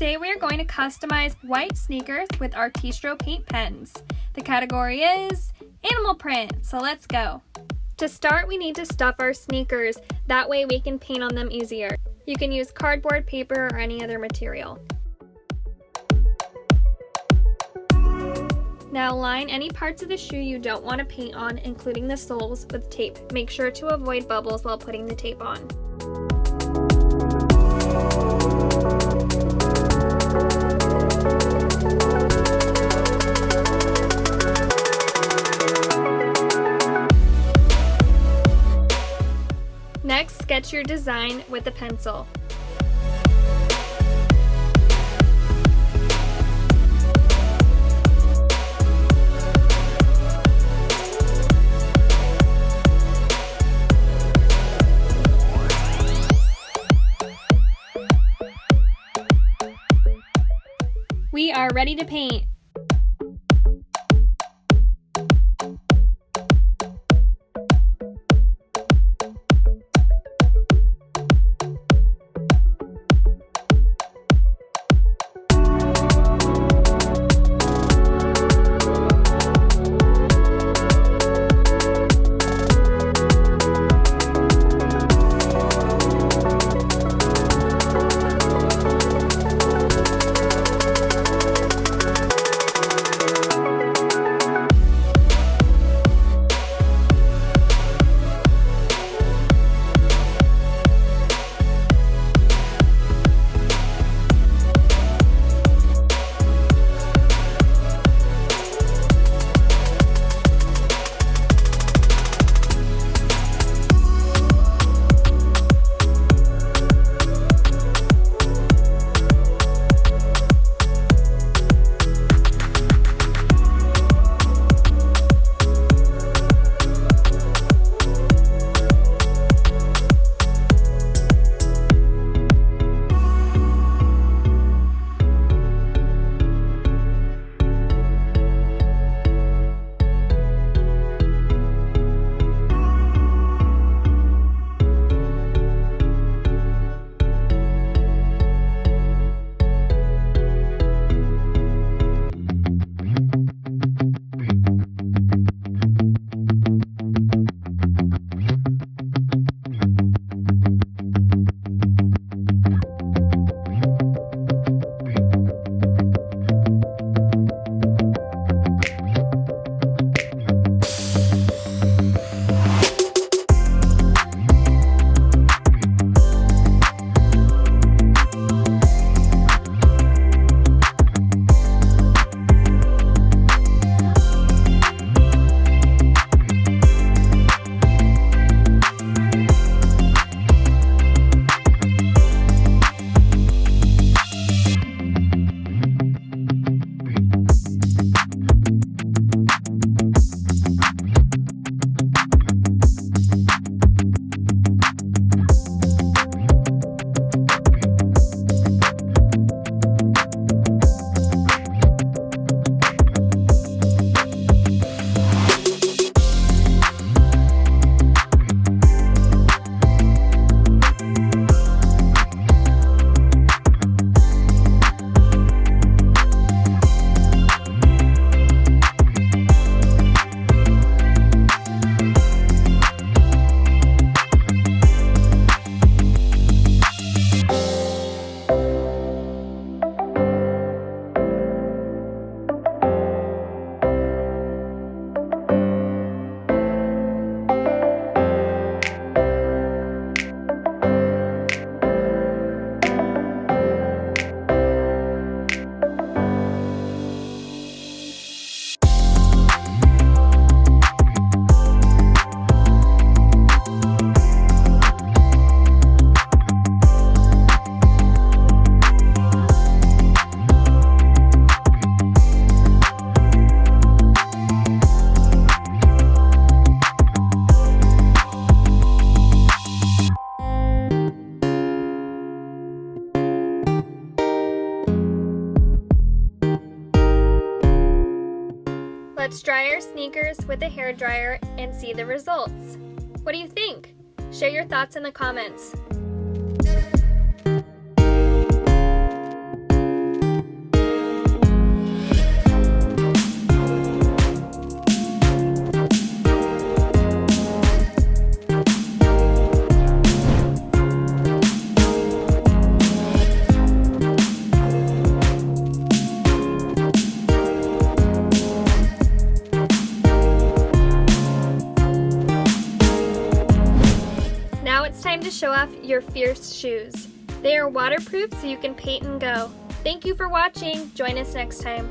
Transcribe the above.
Today we are going to customize white sneakers with Artistro paint pens. The category is animal print, so let's go. To start, we need to stuff our sneakers, that way we can paint on them easier. You can use cardboard, paper, or any other material. Now line any parts of the shoe you don't want to paint on, including the soles, with tape. Make sure to avoid bubbles while putting the tape on. Next, sketch your design with a pencil. We are ready to paint. Let's dry our sneakers with a hairdryer and see the results. What do you think? Share your thoughts in the comments. to show off your fierce shoes. They are waterproof so you can paint and go. Thank you for watching. Join us next time.